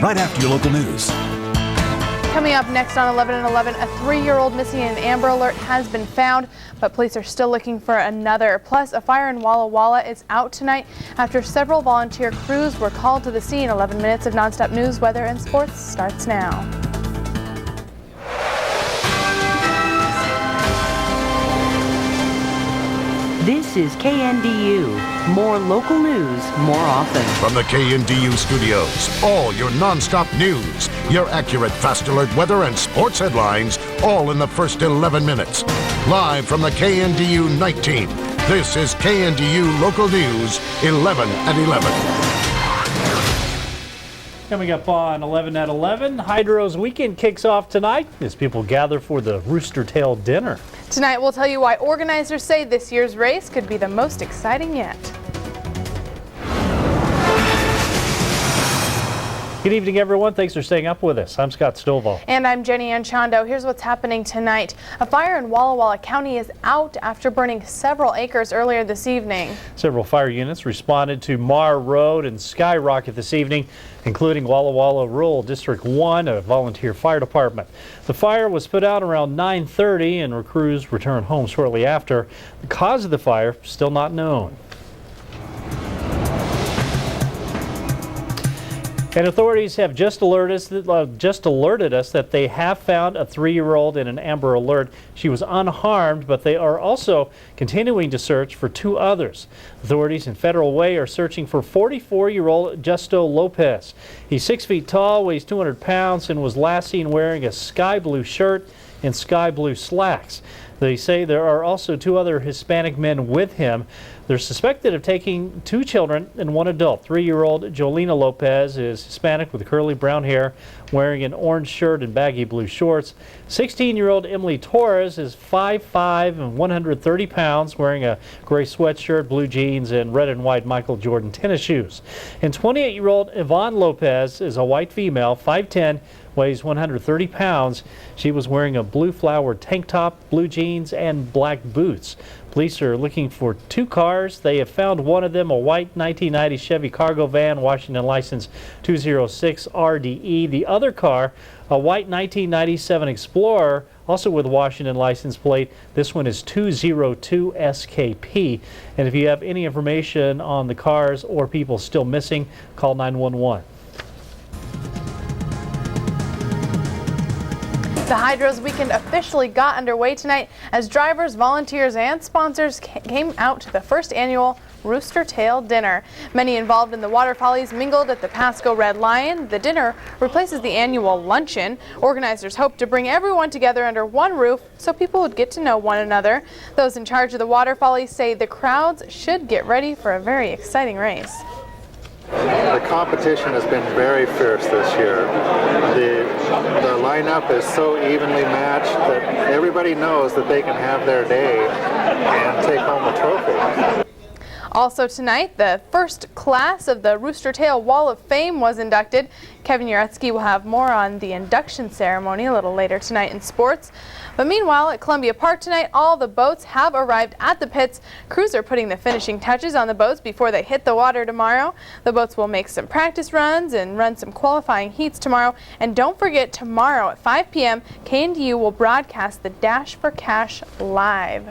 right after your local news. Coming up next on 11 and 11, a 3-year-old missing in an Amber Alert has been found, but police are still looking for another. Plus, a fire in Walla Walla is out tonight after several volunteer crews were called to the scene. 11 minutes of nonstop news, weather, and sports starts now. This is KNDU. More local news, more often. From the KNDU studios, all your non-stop news, your accurate fast alert weather and sports headlines, all in the first 11 minutes. Live from the KNDU night team, this is KNDU Local News, 11 at 11. Coming up on 11 at 11, Hydro's weekend kicks off tonight as people gather for the Rooster Tail dinner. Tonight we'll tell you why organizers say this year's race could be the most exciting yet. Good evening, everyone. Thanks for staying up with us. I'm Scott Stovall. And I'm Jenny Ann Chondo. Here's what's happening tonight. A fire in Walla Walla County is out after burning several acres earlier this evening. Several fire units responded to Marr Road and Skyrocket this evening, including Walla Walla Rural District 1, a volunteer fire department. The fire was put out around 9:30 and crews returned home shortly after. The cause of the fire still not known. And authorities have just alerted us that they have found a 3-year-old in an Amber Alert. She was unharmed, but they are also continuing to search for 2 others. Authorities in Federal Way are searching for 44-year-old Justo Lopez. He's 6 feet tall, weighs 200 pounds, and was last seen wearing a sky blue shirt and sky blue slacks. They say there are also 2 other Hispanic men with him. They're suspected of taking 2 children and 1 adult. 3-year-old Jolina Lopez is Hispanic with curly brown hair, wearing an orange shirt and baggy blue shorts. 16-year-old Emily Torres is 5'5" and 130 pounds, wearing a gray sweatshirt, blue jeans, and red and white Michael Jordan tennis shoes. And 28-year-old Yvonne Lopez is a white female, 5'10", weighs 130 pounds. She was wearing a blue flowered tank top, blue jeans, and black boots. Police are looking for 2 cars. They have found one of them, a white 1990 Chevy cargo van, Washington license 206 RDE. The other car, a white 1997 Explorer, also with Washington license plate. This one is 202 SKP. And if you have any information on the cars or people still missing, call 911. The Hydro's weekend officially got underway tonight as drivers, volunteers, and sponsors came out to the first annual Rooster Tail Dinner. Many involved in the water follies mingled at the Pasco Red Lion. The dinner replaces the annual luncheon. Organizers hope to bring everyone together under one roof so people would get to know one another. Those in charge of the water follies say the crowds should get ready for a very exciting race. The competition has been very fierce this year. The lineup is so evenly matched that everybody knows that they can have their day and take home a trophy. Also tonight, the first class of the Rooster Tail Wall of Fame was inducted. Kevin Uretsky will have more on the induction ceremony a little later tonight in sports. But meanwhile, at Columbia Park tonight, all the boats have arrived at the pits. Crews are putting the finishing touches on the boats before they hit the water tomorrow. The boats will make some practice runs and run some qualifying heats tomorrow. And don't forget, tomorrow at 5 p.m., KNDU will broadcast the Dash for Cash live.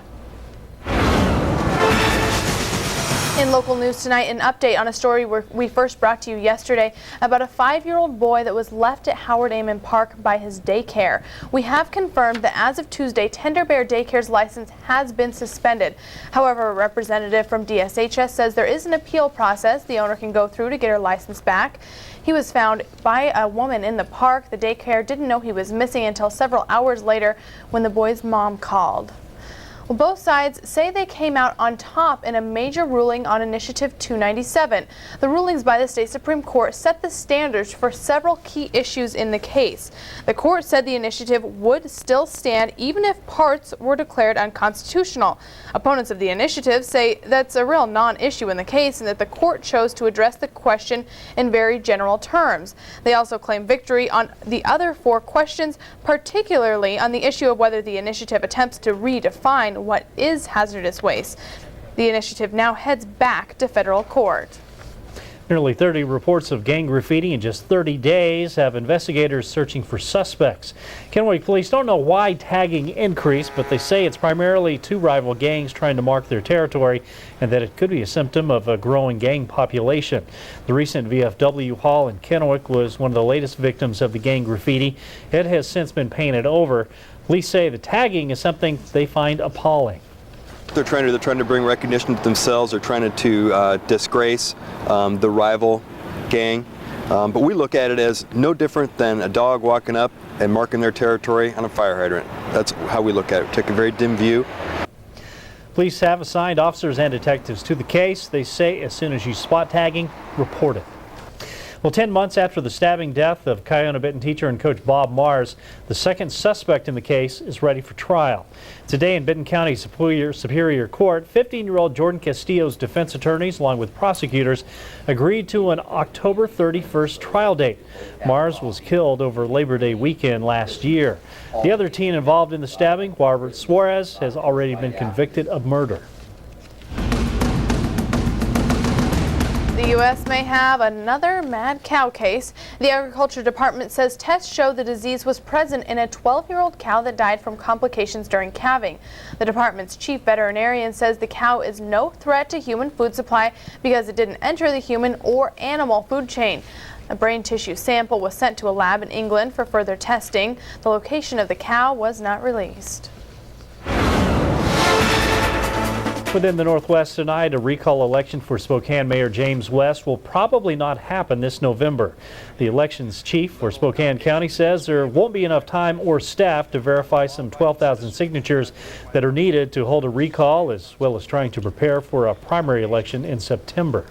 In local news tonight, an update on a story we first brought to you yesterday about a 5-year-old boy that was left at Howard Amen Park by his daycare. We have confirmed that as of Tuesday, Tender Bear Daycare's license has been suspended. However, a representative from DSHS says there is an appeal process the owner can go through to get her license back. He was found by a woman in the park. The daycare didn't know he was missing until several hours later when the boy's mom called. Well, both sides say they came out on top in a major ruling on Initiative 297. The rulings by the state Supreme Court set the standards for several key issues in the case. The court said the initiative would still stand even if parts were declared unconstitutional. Opponents of the initiative say that's a real non-issue in the case and that the court chose to address the question in very general terms. They also claim victory on the other 4 questions, particularly on the issue of whether the initiative attempts to redefine what is hazardous waste. The initiative now heads back to federal court. Nearly 30 reports of gang graffiti in just 30 days have investigators searching for suspects. Kennewick police don't know why tagging increased, but they say it's primarily two rival gangs trying to mark their territory and that it could be a symptom of a growing gang population. The recent VFW haul in Kennewick was one of the latest victims of the gang graffiti. It has since been painted over. Police say the tagging is something they find appalling. They're trying to bring recognition to themselves. They're trying to disgrace the rival gang. But we look at it as no different than a dog walking up and marking their territory on a fire hydrant. That's how we look at it. Take a very dim view. Police have assigned officers and detectives to the case. They say as soon as you spot tagging, report it. Well, 10 months after the stabbing death of Kiona-Benton teacher and coach Bob Mars, the second suspect in the case is ready for trial. Today in Benton County Superior Court, 15-year-old Jordan Castillo's defense attorneys, along with prosecutors, agreed to an October 31st trial date. Mars was killed over Labor Day weekend last year. The other teen involved in the stabbing, Robert Suarez, has already been convicted of murder. The U.S. may have another mad cow case. The Agriculture Department says tests show the disease was present in a 12-year-old cow that died from complications during calving. The department's chief veterinarian says the cow is no threat to human food supply because it didn't enter the human or animal food chain. A brain tissue sample was sent to a lab in England for further testing. The location of the cow was not released. Within the Northwest tonight, a recall election for Spokane Mayor James West will probably not happen this November. The elections chief for Spokane County says there won't be enough time or staff to verify some 12,000 signatures that are needed to hold a recall, as well as trying to prepare for a primary election in September.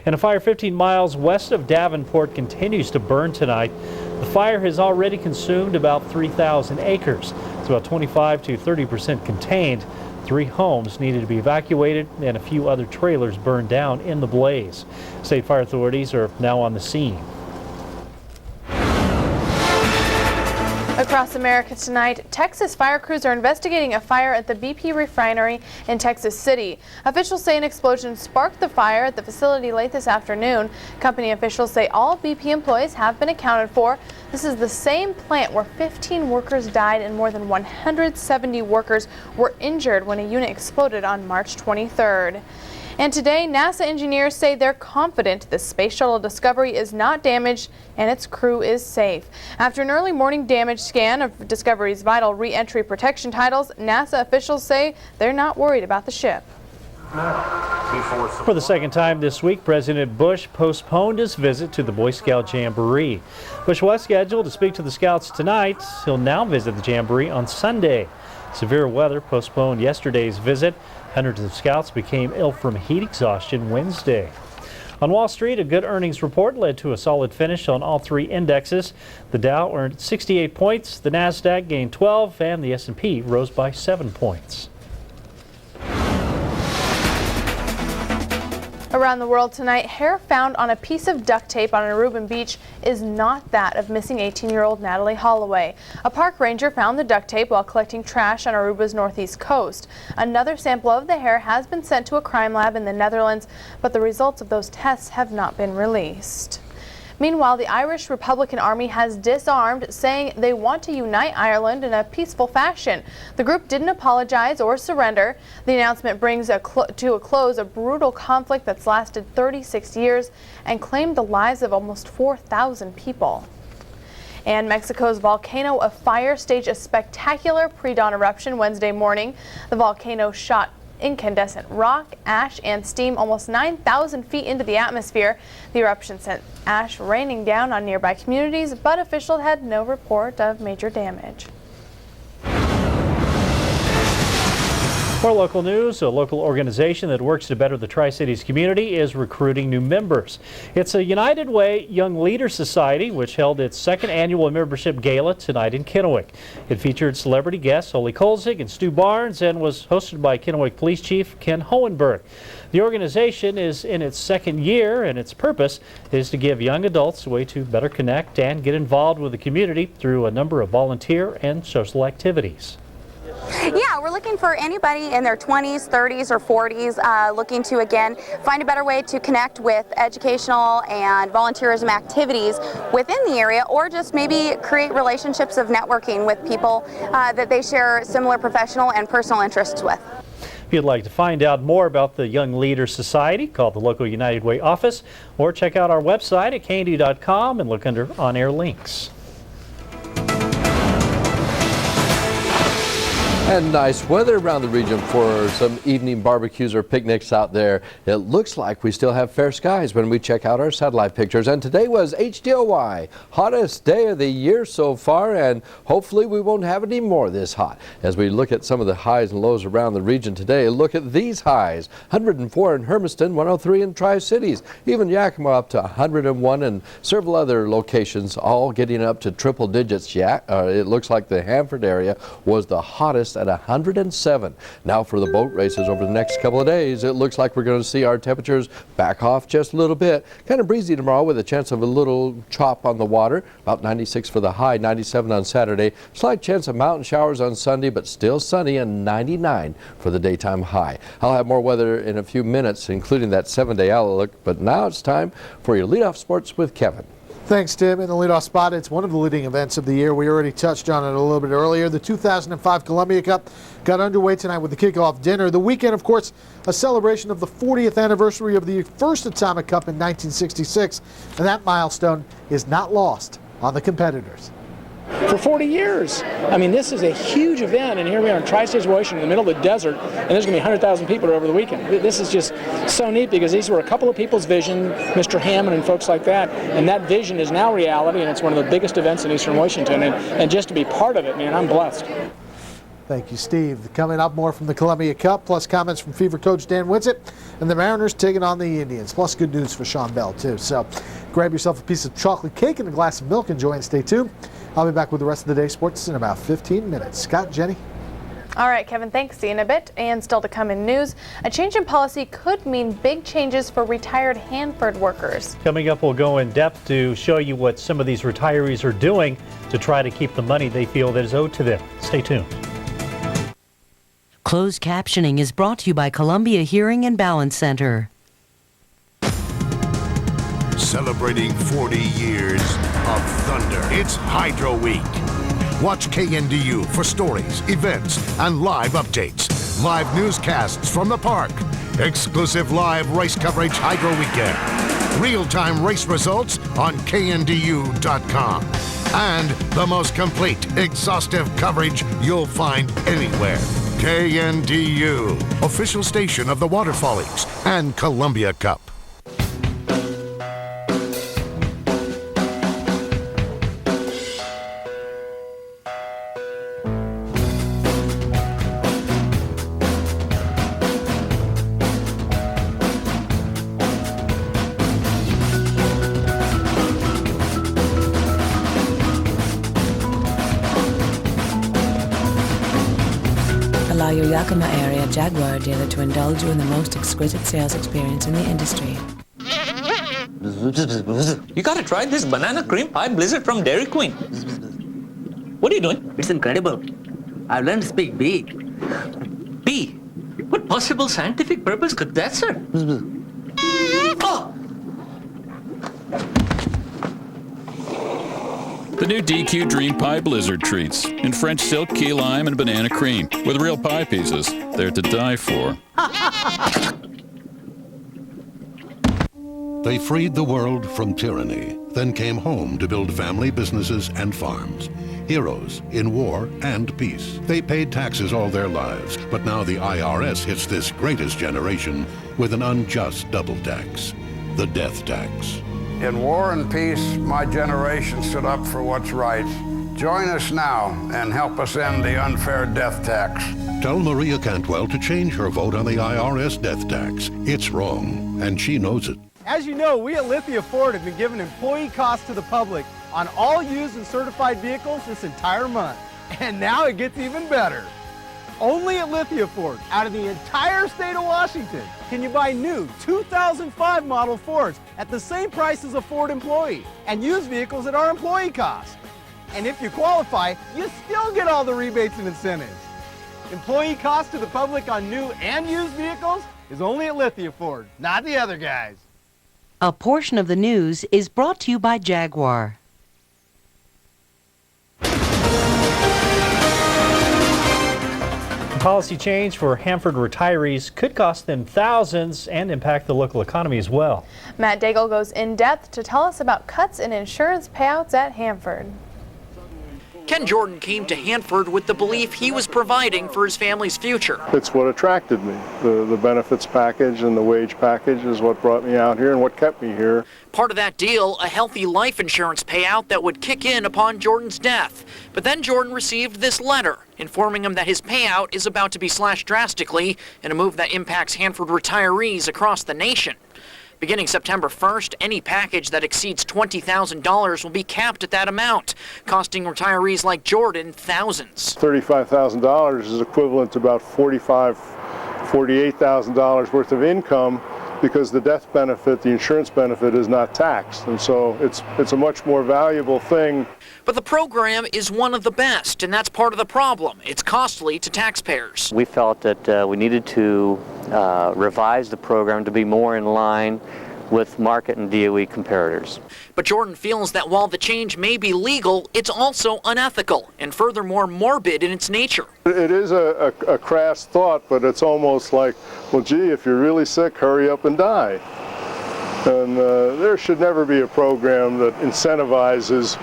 And a fire 15 miles west of Davenport continues to burn tonight. The fire has already consumed about 3,000 acres. It's about 25 to 30% contained. 3 homes needed to be evacuated and a few other trailers burned down in the blaze. State fire authorities are now on the scene. Across America tonight, Texas fire crews are investigating a fire at the BP refinery in Texas City. Officials say an explosion sparked the fire at the facility late this afternoon. Company officials say all BP employees have been accounted for. This is the same plant where 15 workers died and more than 170 workers were injured when a unit exploded on March 23rd. And today, NASA engineers say they're confident the Space Shuttle Discovery is not damaged and its crew is safe. After an early morning damage scan of Discovery's vital re-entry protection titles, NASA officials say they're not worried about the ship. For the second time this week, President Bush postponed his visit to the Boy Scout Jamboree. Bush was scheduled to speak to the Scouts tonight. He'll now visit the Jamboree on Sunday. Severe weather postponed yesterday's visit. Hundreds of Scouts became ill from heat exhaustion Wednesday. On Wall Street, a good earnings report led to a solid finish on all 3 indexes. The Dow earned 68 points, the Nasdaq gained 12, and the S&P rose by 7 points. Around the world tonight, hair found on a piece of duct tape on Aruban Beach is not that of missing 18-year-old Natalie Holloway. A park ranger found the duct tape while collecting trash on Aruba's northeast coast. Another sample of the hair has been sent to a crime lab in the Netherlands, but the results of those tests have not been released. Meanwhile, the Irish Republican Army has disarmed, saying they want to unite Ireland in a peaceful fashion. The group didn't apologize or surrender. The announcement brings to a close a brutal conflict that's lasted 36 years and claimed the lives of almost 4,000 people. And Mexico's volcano of fire staged a spectacular pre-dawn eruption Wednesday morning. The volcano shot incandescent rock, ash, and steam almost 9,000 feet into the atmosphere. The eruption sent ash raining down on nearby communities, but officials had no report of major damage. For local news, a local organization that works to better the Tri-Cities community is recruiting new members. It's a United Way Young Leaders Society, which held its 2nd annual membership gala tonight in Kennewick. It featured celebrity guests Holly Kolzig and Stu Barnes and was hosted by Kennewick Police Chief Ken Hohenberg. The organization is in its 2nd year, and its purpose is to give young adults a way to better connect and get involved with the community through a number of volunteer and social activities. Yeah, we're looking looking for anybody in their 20s, 30s, or 40s looking to, again, find a better way to connect with educational and volunteerism activities within the area, or just maybe create relationships of networking with people that they share similar professional and personal interests with. If you'd like to find out more about the Young Leaders Society, call the local United Way office or check out our website at KNDU.com and look under on-air links. And nice weather around the region for some evening barbecues or picnics out there. It looks like we still have fair skies when we check out our satellite pictures. And today was HDOY, hottest day of the year so far, and hopefully we won't have any more this hot. As we look at some of the highs and lows around the region today, look at these highs. 104 in Hermiston, 103 in Tri-Cities, even Yakima up to 101, and several other locations all getting up to triple digits. It looks like the Hanford area was the hottest at 107. Now for the boat races over the next couple of days, it looks like we're going to see our temperatures back off just a little bit. Kind of breezy tomorrow with a chance of a little chop on the water. About 96 for the high, 97 on Saturday. Slight chance of mountain showers on Sunday, but still sunny, and 99 for the daytime high. I'll have more weather in a few minutes, including that 7-day outlook, but now it's time for your leadoff sports with Kevin. Thanks, Tim. In the leadoff spot, it's one of the leading events of the year. We already touched on it a little bit earlier. The 2005 Columbia Cup got underway tonight with the kickoff dinner. The weekend, of course, a celebration of the 40th anniversary of the first Atomic Cup in 1966, and that milestone is not lost on the competitors. For 40 years. I mean, this is a huge event, and here we are in Tri-Cities, Washington, in the middle of the desert, and there's going to be 100,000 people over the weekend. This is just so neat because these were a couple of people's vision, Mr. Hammond and folks like that, and that vision is now reality, and it's one of the biggest events in Eastern Washington, and just to be part of it, man, I'm blessed. Thank you, Steve. Coming up, more from the Columbia Cup, plus comments from Fever coach Dan Winsett, and the Mariners taking on the Indians, plus good news for Sean Bell, too. So grab yourself a piece of chocolate cake and a glass of milk. Enjoy and stay tuned. I'll be back with the rest of the day sports in about 15 minutes. Scott, Jenny. All right, Kevin, thanks. See you in a bit. And still to come in news, a change in policy could mean big changes for retired Hanford workers. Coming up, we'll go in depth to show you what some of these retirees are doing to try to keep the money they feel that is owed to them. Stay tuned. Closed captioning is brought to you by Columbia Hearing and Balance Center. Celebrating 40 years of thunder. It's Hydro Week. Watch KNDU for stories, events, and live updates. Live newscasts from the park. Exclusive live race coverage Hydro Weekend. Real-time race results on KNDU.com. And the most complete, exhaustive coverage you'll find anywhere. KNDU, official station of the Waterfallies and Columbia Cup. Allow your Yakima area Jaguar dealer to indulge you in the most exquisite sales experience in the industry. You gotta try this banana cream pie blizzard from Dairy Queen. What are you doing? It's incredible. I've learned to speak B. B? What possible scientific purpose could that serve? Oh! The new DQ Dream Pie Blizzard treats in French silk, key lime, and banana cream with real pie pieces. They're to die for. They freed the world from tyranny, then came home to build family businesses and farms. Heroes in war and peace. They paid taxes all their lives, but now the IRS hits this greatest generation with an unjust double tax, the death tax. In war and peace, my generation stood up for what's right. Join us now and help us end the unfair death tax. Tell Maria Cantwell to change her vote on the IRS death tax. It's wrong, and she knows it. As you know, we at Lithia Ford have been giving employee costs to the public on all used and certified vehicles this entire month. And now it gets even better. Only at Lithia Ford, out of the entire state of Washington, can you buy new 2005 model Fords at the same price as a Ford employee and used vehicles at our employee cost. And if you qualify, you still get all the rebates and incentives. Employee cost to the public on new and used vehicles is only at Lithia Ford, not the other guys. A portion of the news is brought to you by Jaguar. Policy change for Hanford retirees could cost them thousands and impact the local economy as well. Matt Daigle goes in depth to tell us about cuts in insurance payouts at Hanford. Ken Jordan came to Hanford with the belief he was providing for his family's future. It's what attracted me. The benefits package and the wage package is what brought me out here and what kept me here. Part of that deal, a healthy life insurance payout that would kick in upon Jordan's death. But then Jordan received this letter informing him that his payout is about to be slashed drastically in a move that impacts Hanford retirees across the nation. Beginning September 1st, any package that exceeds $20,000 will be capped at that amount, costing retirees like Jordan thousands. $35,000 is equivalent to about $48,000 worth of income because the death benefit, the insurance benefit, is not taxed. And so it's a much more valuable thing. But the program is one of the best, and that's part of the problem. It's costly to taxpayers. We felt that we needed to revise the program to be more in line with market and DOE comparators. But Jordan feels that while the change may be legal, it's also unethical and furthermore morbid in its nature. It is a crass thought, but it's almost like, well, gee, if you're really sick, hurry up and die. And there should never be a program that incentivizes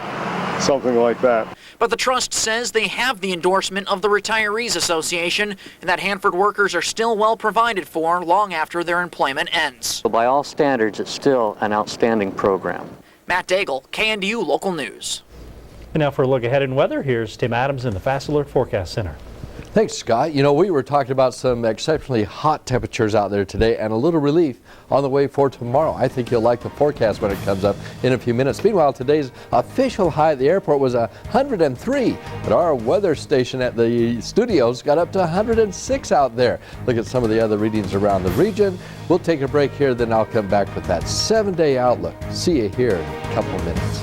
something like that. But the trust says they have the endorsement of the Retirees Association and that Hanford workers are still well provided for long after their employment ends. So by all standards, it's still an outstanding program. Matt Daigle, KNDU Local News. And now for a look ahead in weather, here's Tim Adams in the Fast Alert Forecast Center. Thanks, Scott. You know, we were talking about some exceptionally hot temperatures out there today and a little relief on the way for tomorrow. I think you'll like the forecast when it comes up in a few minutes. Meanwhile, today's official high at the airport was 103, but our weather station at the studios got up to 106 out there. Look at some of the other readings around the region. We'll take a break here, then I'll come back with that 7-day outlook. See you here in a couple of minutes.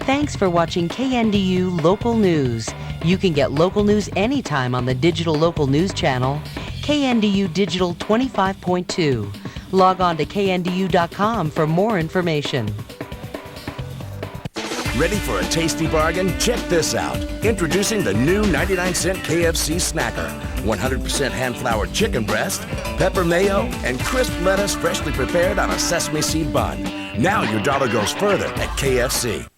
Thanks for watching KNDU Local News. You can get local news anytime on the digital local news channel, KNDU Digital 25.2. Log on to kndu.com for more information. Ready for a tasty bargain? Check this out. Introducing the new 99-cent KFC Snacker. 100% hand-floured chicken breast, pepper mayo, and crisp lettuce freshly prepared on a sesame seed bun. Now your dollar goes further at KFC.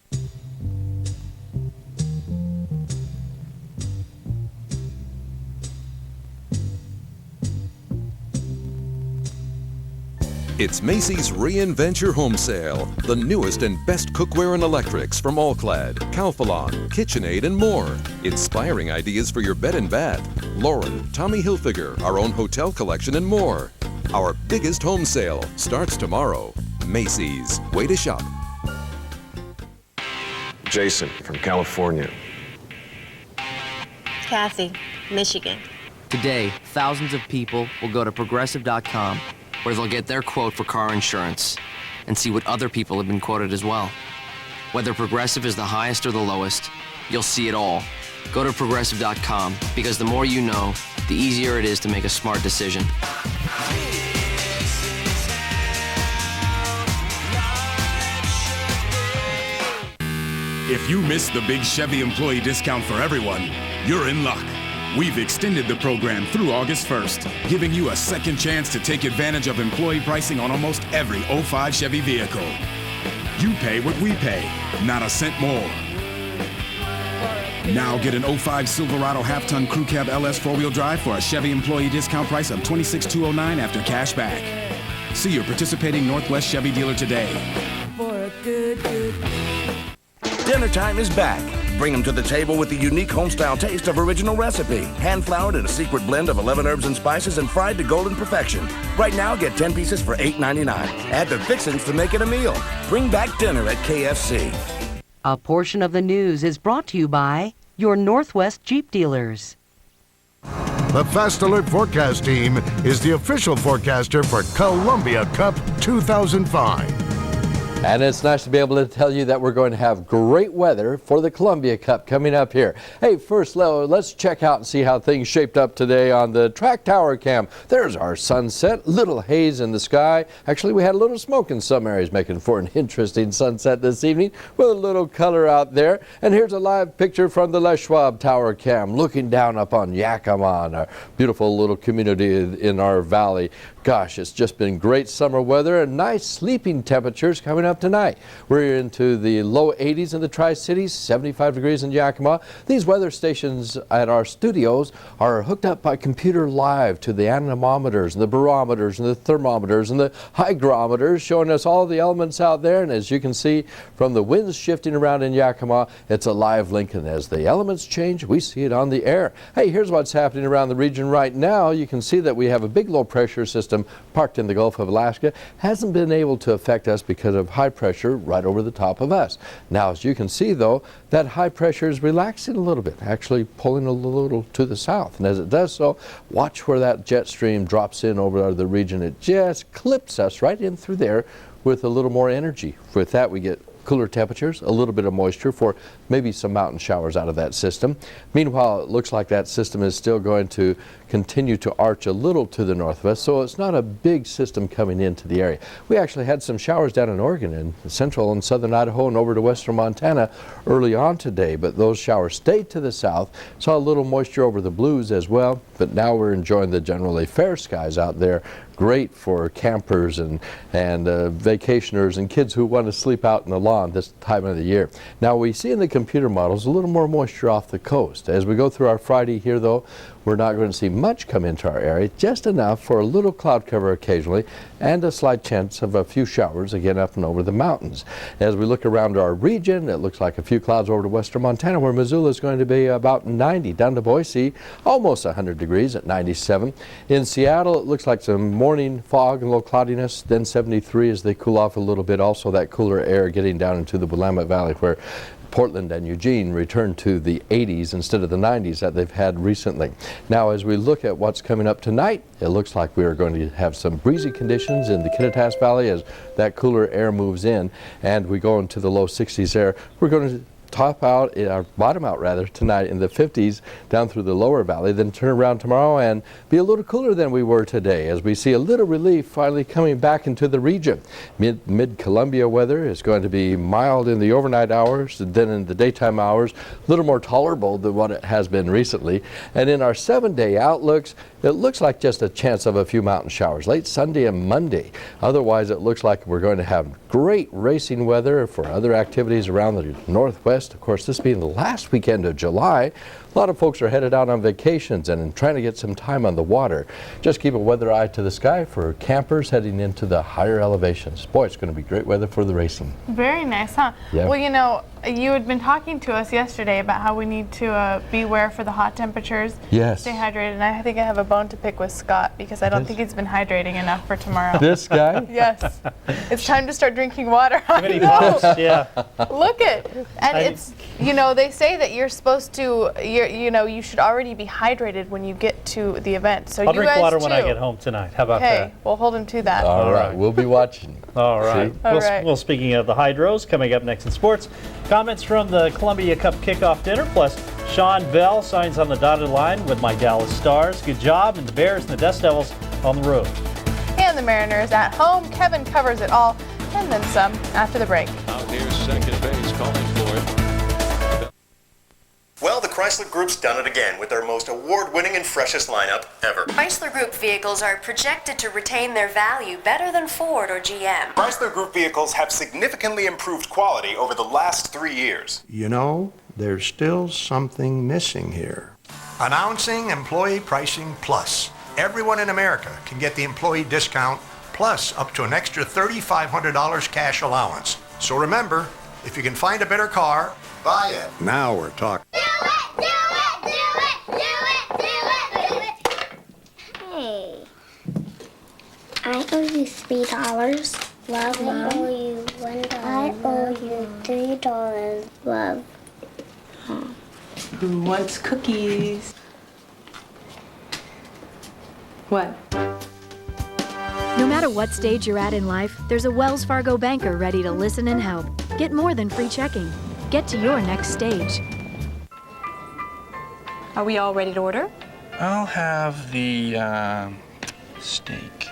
It's Macy's Reinvent Your Home Sale. The newest and best cookware and electrics from Allclad, Calphalon, KitchenAid, and more. Inspiring ideas for your bed and bath. Lauren, Tommy Hilfiger, our own hotel collection, and more. Our biggest home sale starts tomorrow. Macy's. Way to shop. Jason from California. Kathy, Michigan. Today, thousands of people will go to Progressive.com, where they'll get their quote for car insurance and see what other people have been quoted as well. Whether Progressive is the highest or the lowest, you'll see it all. Go to Progressive.com, because the more you know, the easier it is to make a smart decision. If you missed the big Chevy employee discount for everyone, you're in luck. We've extended the program through August 1st, giving you a second chance to take advantage of employee pricing on almost every 05 Chevy vehicle. You pay what we pay, not a cent more. Now get an 05 Silverado half-ton Crew Cab LS 4-wheel drive for a Chevy employee discount price of $26,209 after cash back. See your participating Northwest Chevy dealer today. For a good. Dinner time is back. Bring them to the table with the unique home-style taste of original recipe. Hand-floured in a secret blend of 11 herbs and spices and fried to golden perfection. Right now, get 10 pieces for $8.99. Add the fixins to make it a meal. Bring back dinner at KFC. A portion of the news is brought to you by your Northwest Jeep dealers. The Fast Alert Forecast Team is the official forecaster for Columbia Cup 2005. And it's nice to be able to tell you that we're going to have great weather for the Columbia Cup coming up here. Hey, first, let's check out and see how things shaped up today on the track tower cam. There's our sunset, little haze in the sky. Actually, we had a little smoke in some areas, making for an interesting sunset this evening with a little color out there. And here's a live picture from the Les Schwab tower cam, looking down up on Yakima, our beautiful little community in our valley. Gosh, it's just been great summer weather and nice sleeping temperatures coming up tonight. We're into the low 80s in the Tri-Cities, 75 degrees in Yakima. These weather stations at our studios are hooked up by computer live to the anemometers and the barometers and the thermometers and the hygrometers, showing us all the elements out there. And as you can see from the winds shifting around in Yakima, it's a live link, and as the elements change, we see it on the air. Hey, here's what's happening around the region right now. You can see that we have a big low pressure system parked in the Gulf of Alaska. Hasn't been able to affect us because of high pressure right over the top of us. Now, as you can see though, that high pressure is relaxing a little bit, actually pulling a little to the south. And as it does so, watch where that jet stream drops in over the region. It just clips us right in through there with a little more energy. With that, we get cooler temperatures, a little bit of moisture for maybe some mountain showers out of that system. Meanwhile, it looks like that system is still going to continue to arch a little to the north of us, so it's not a big system coming into the area. We actually had some showers down in Oregon and central and southern Idaho and over to western Montana early on today, but those showers stayed to the south. Saw a little moisture over the blues as well, but now we're enjoying the generally fair skies out there. Great for campers and vacationers and kids who want to sleep out in the lawn this time of the year. Now, we see in the computer models a little more moisture off the coast. As we go through our Friday here though, we're not going to see much come into our area, just enough for a little cloud cover occasionally and a slight chance of a few showers again up and over the mountains. As we look around our region, it looks like a few clouds over to western Montana, where Missoula is going to be about 90, down to Boise almost 100 degrees at 97. In Seattle, it looks like some morning fog and low cloudiness, then 73 as they cool off a little bit. Also that cooler air getting down into the Willamette Valley, where Portland and Eugene return to the 80s instead of the 90s that they've had recently. Now, as we look at what's coming up tonight, it looks like we are going to have some breezy conditions in the Kittitas Valley as that cooler air moves in, and we go into the low 60s there. We're going to bottom out rather tonight in the 50s down through the lower valley, then turn around tomorrow and be a little cooler than we were today as we see a little relief finally coming back into the region. Mid-Columbia weather is going to be mild in the overnight hours, then in the daytime hours a little more tolerable than what it has been recently. And in our 7-day outlooks, it looks like just a chance of a few mountain showers late Sunday and Monday. Otherwise, it looks like we're going to have great racing weather for other activities around the northwest. Of course, this being the last weekend of July, a lot of folks are headed out on vacations and trying to get some time on the water. Just keep a weather eye to the sky for campers heading into the higher elevations. Boy, it's going to be great weather for the racing. Very nice, huh? Yeah. Well, you know, you had been talking to us yesterday about how we need to beware for the hot temperatures. Yes. Stay hydrated, and I think I have a bone to pick with Scott because I don't think he's been hydrating enough for tomorrow. This guy? Yes. It's time to start drinking water. Many posts, yeah. Look it. And it's, you know, they say that you're supposed to, you should already be hydrated when you get to the event. So I'll you drink guys water too. when I get home tonight. How about Okay, that? we'll hold him to that. All right, we'll be watching. All right. See? All right. Well, speaking of the Hydros, coming up next in sports, comments from the Columbia Cup kickoff dinner, plus Sean Bell signs on the dotted line with my Dallas Stars. Good job, and the Bears and the Dust Devils on the road. And the Mariners at home. Kevin covers it all, and then some after the break. Out here, second base calling for it. Well, the Chrysler Group's done it again with their most award-winning and freshest lineup ever. Chrysler Group vehicles are projected to retain their value better than Ford or GM. Chrysler Group vehicles have significantly improved quality over the last 3 years. You know, there's still something missing here. Announcing Employee Pricing Plus. Everyone in America can get the employee discount plus up to an extra $3,500 cash allowance. So remember, if you can find a better car, buy it. Now we're talking. Hey, I owe you $3. Love, Mom. I owe you $1. I owe you $3. Love. Who wants cookies? What? No matter matter what stage you're at in life, there's a Wells Fargo banker ready to listen and help. Get more than free checking. Get to your next stage. Are we all ready to order? I'll have the steak.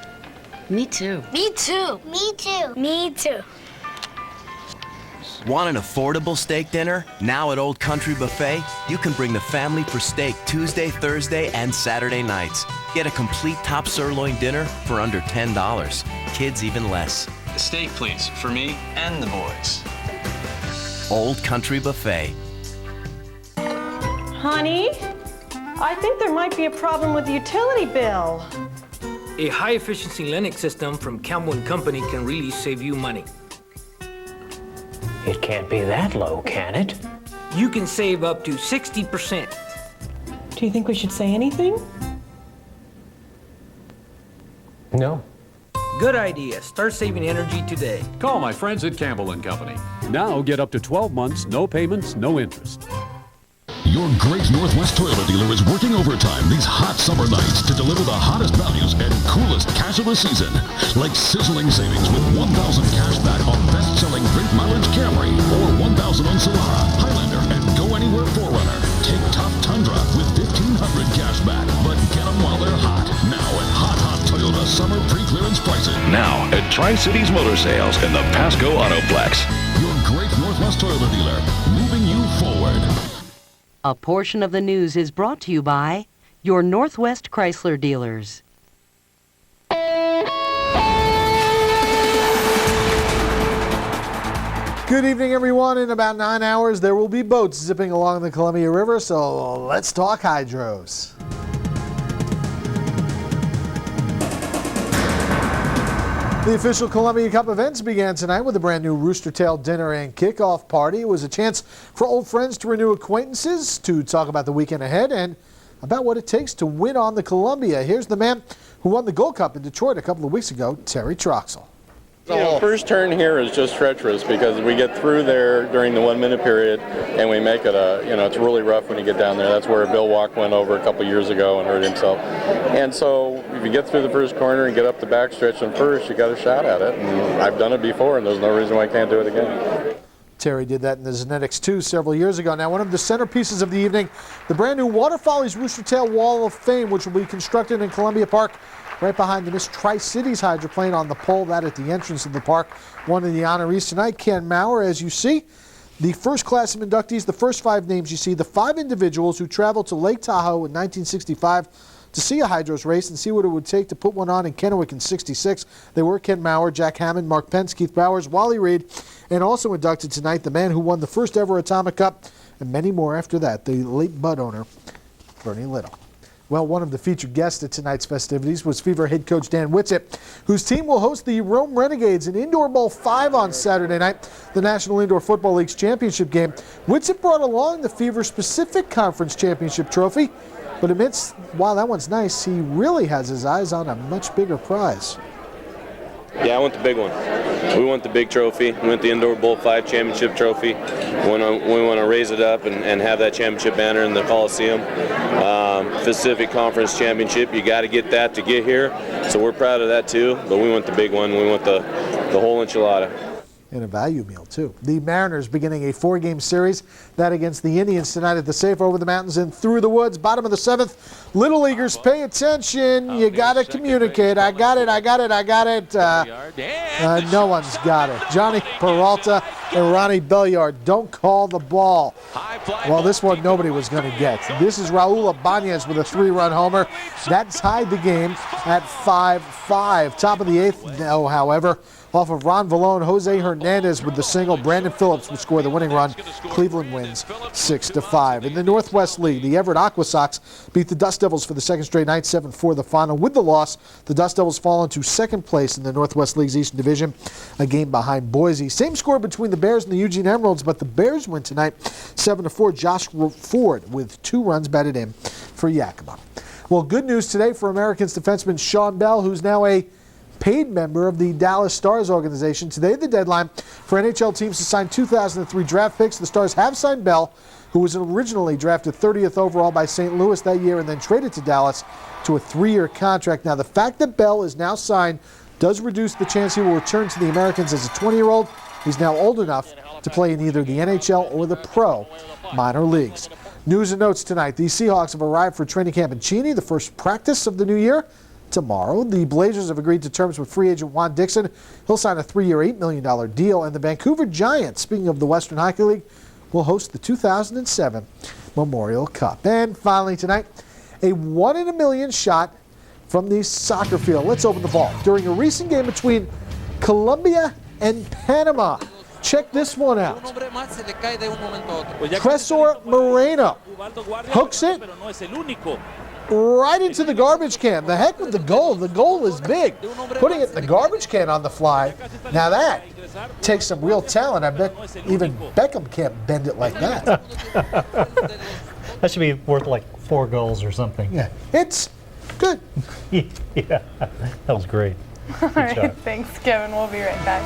Me too. Me too. Me too. Me too. Want an affordable steak dinner? Now at Old Country Buffet, you can bring the family for steak Tuesday, Thursday, and Saturday nights. Get a complete top sirloin dinner for under $10. Kids even less. A steak, please, for me and the boys. Old Country Buffet. Honey, I think there might be a problem with the utility bill. A high-efficiency Linux system from Campbell & Company can really save you money. It can't be that low, can it? You can save up to 60%. Do you think we should say anything? No. Good idea. Start saving energy today. Call my friends at Campbell & Company. Now get up to 12 months, no payments, no interest. Your Great Northwest Toyota dealer is working overtime these hot summer nights to deliver the hottest values and coolest cash of the season. Like sizzling savings with $1,000 cash back on best-selling great mileage Camry or $1,000 on Solara, Highlander, and Go Anywhere 4Runner. Take Top Tundra with $1,500 cash back, but get them while they're hot. Now at Hot Toyota Summer Pre-Clearance Prices. Now at Tri-Cities Motor Sales in the Pasco Autoplex. Your Great Northwest Toyota dealer, moving you forward. A portion of the news is brought to you by your Northwest Chrysler dealers. Good evening, everyone. In about 9 hours, there will be boats zipping along the Columbia River, so let's talk hydros. The official Columbia Cup events began tonight with a brand new Rooster Tail dinner and kickoff party. It was a chance for old friends to renew acquaintances, to talk about the weekend ahead, and about what it takes to win on the Columbia. Here's the man who won the Gold Cup in Detroit a couple of weeks ago, Terry Troxel. First turn here is just treacherous because we get through there during the 1 minute period and we make it it's really rough when you get down there. That's where Bill Walk went over a couple years ago and hurt himself. And so if you get through the first corner and get up the backstretch and first, you got a shot at it. And I've done it before and there's no reason why I can't do it again. Terry did that in the Zenetics 2 several years ago. Now, one of the centerpieces of the evening, the brand new Water Follies Rooster Tail Wall of Fame, which will be constructed in Columbia Park, right behind the Miss Tri-Cities hydroplane on the pole, that at the entrance of the park. One of the honorees tonight, Ken Maurer, as you see. The first class of inductees, the first 5 names you see, the 5 individuals who traveled to Lake Tahoe in 1965 to see a hydros race and see what it would take to put one on in Kennewick in '66. They were Ken Maurer, Jack Hammond, Mark Pence, Keith Bowers, Wally Reed, and also inducted tonight the man who won the first ever Atomic Cup, and many more after that, the late Bud owner, Bernie Little. Well, one of the featured guests at tonight's festivities was Fever head coach Dan Whitsitt, whose team will host the Rome Renegades in Indoor Bowl 5 on Saturday night, the National Indoor Football League's championship game. Whitsitt brought along the Fever Pacific Conference Championship trophy, but admits, while that one's nice, he really has his eyes on a much bigger prize. Yeah, I want the big one. We want the big trophy. We want the Indoor Bowl 5 championship trophy. We want to raise it up and have that championship banner in the Coliseum. Pacific Conference Championship, you got to get that to get here. So we're proud of that too, but we want the big one. We want the whole enchilada. And a value meal, too. The Mariners beginning a 4-game series, that against the Indians tonight at the Safe over the mountains and through the woods. Bottom of the 7th. Little Leaguers, pay attention. You got to communicate. I got it. No one's got it. Johnny Peralta and Ronnie Belliard don't call the ball. Well, this one nobody was going to get. This is Raul Ibanez with a 3-run homer. That tied the game at 5-5. Top of the 8th, no, however. Off of Ron Vallone, Jose Hernandez with the single. Brandon Phillips would score the winning run. Cleveland wins 6-5. In the Northwest League, the Everett Aqua Sox beat the Dust Devils for the second straight night, 7-4 the final. With the loss, the Dust Devils fall into second place in the Northwest League's Eastern Division, a game behind Boise. Same score between the Bears and the Eugene Emeralds, but the Bears win tonight 7-4. Josh Ford with 2 runs batted in for Yakima. Well, good news today for Americans defenseman Sean Bell, who's now a paid member of the Dallas Stars organization. Today, the deadline for NHL teams to sign 2003 draft picks. The Stars have signed Bell, who was originally drafted 30th overall by St. Louis that year and then traded to Dallas to a 3-year contract. Now, the fact that Bell is now signed does reduce the chance he will return to the Americans as a 20-year-old. He's now old enough to play in either the NHL or the pro minor leagues. News and notes tonight. The Seahawks have arrived for training camp in Cheney, the first practice of the new year. Tomorrow, the Blazers have agreed to terms with free agent Juan Dixon. He'll sign a 3-year, $8 million deal. And the Vancouver Giants, speaking of the Western Hockey League, will host the 2007 Memorial Cup. And finally tonight, a 1 in a million shot from the soccer field. Let's open the vault. During a recent game between Colombia and Panama. Check this one out. Cresor Moreno hooks it right into the garbage can. The heck with the goal. The goal is big. Putting it in the garbage can on the fly. Now that takes some real talent. I bet even Beckham can't bend it like that. That should be worth like 4 goals or something. Yeah, it's good. Yeah, that was great. All right, thanks, Kevin. We'll be right back.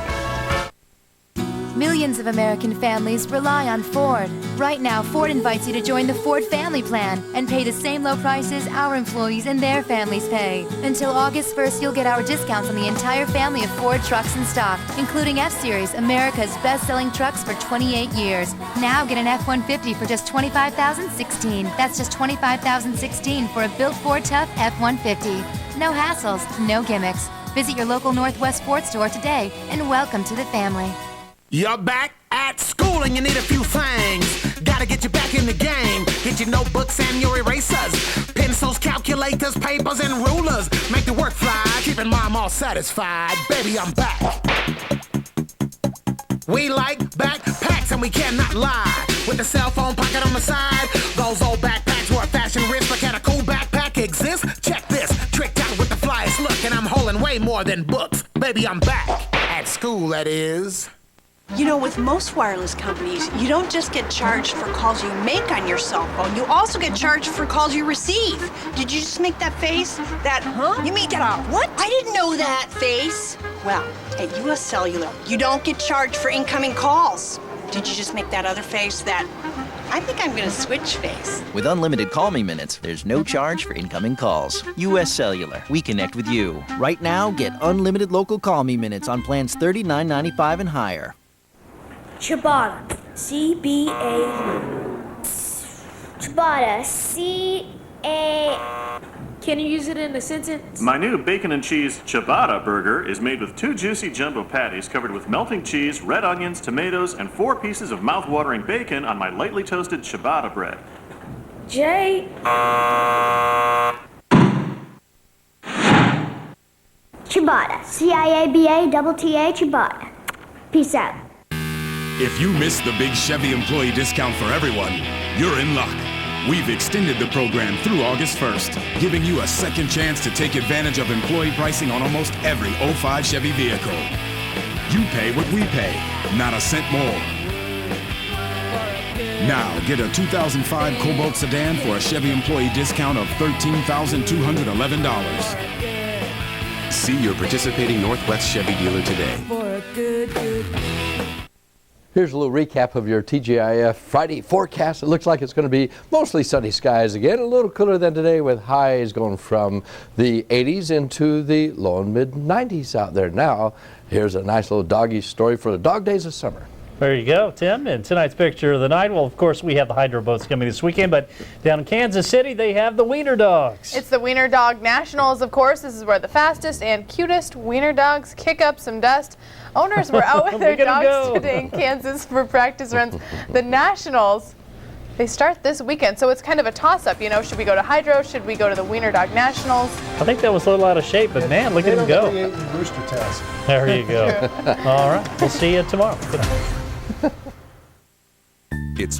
Millions of American families rely on Ford. Right now, Ford invites you to join the Ford Family Plan and pay the same low prices our employees and their families pay. Until August 1st, you'll get our discounts on the entire family of Ford trucks in stock, including F-Series, America's best-selling trucks for 28 years. Now get an F-150 for just $25,016. That's just $25,016 for a built Ford Tough F-150. No hassles, no gimmicks. Visit your local Northwest Ford store today, and welcome to the family. You're back at school and you need a few things. Gotta get you back in the game. Get your notebooks and your erasers, pencils, calculators, papers, and rulers. Make the work fly, keeping mom all satisfied. Baby, I'm back. We like backpacks and we cannot lie. With the cell phone pocket on the side, those old backpacks were a fashion risk, but can a cool backpack exist? Check this, tricked out with the flyest look, and I'm holding way more than books. Baby, I'm back at school, that is. You know, with most wireless companies, you don't just get charged for calls you make on your cell phone. You also get charged for calls you receive. Did you just make that face? That, huh? You mean get a what? I didn't know that face. Well, at US Cellular, you don't get charged for incoming calls. Did you just make that other face? That, I think I'm gonna switch face. With unlimited Call Me Minutes, there's no charge for incoming calls. US Cellular, we connect with you. Right now, get unlimited local Call Me Minutes on plans $39.95 and higher. Ciabatta, C-B-A. Ciabatta, C-A. Can you use it in a sentence? My new bacon and cheese ciabatta burger is made with 2 juicy jumbo patties covered with melting cheese, red onions, tomatoes, and 4 pieces of mouth-watering bacon on my lightly toasted ciabatta bread. J. Ciabatta, C-I-A-B-A-T-T-A, ciabatta. Peace out. If you missed the big Chevy employee discount for everyone, you're in luck. We've extended the program through August 1st, giving you a second chance to take advantage of employee pricing on almost every 05 Chevy vehicle. You pay what we pay, not a cent more. Now, get a 2005 Cobalt sedan for a Chevy employee discount of $13,211. See your participating Northwest Chevy dealer today. Here's a little recap of your TGIF Friday forecast. It looks like it's going to be mostly sunny skies again, a little cooler than today with highs going from the 80s into the low and mid 90s out there. Now, here's a nice little doggy story for the dog days of summer. There you go, Tim. And tonight's picture of the night, well, of course, we have the hydro boats coming this weekend, but down in Kansas City, they have the Wiener Dogs. It's the Wiener Dog Nationals, of course. This is where the fastest and cutest wiener dogs kick up some dust. Owners were out with their dogs today in Kansas for practice runs. The Nationals, they start this weekend, so it's kind of a toss-up, you know. Should we go to Hydro? Should we go to the Wiener Dog Nationals? I think that was a little out of shape, but man, look at him go. Rooster test. There you go. All right, we'll see you tomorrow. Good night.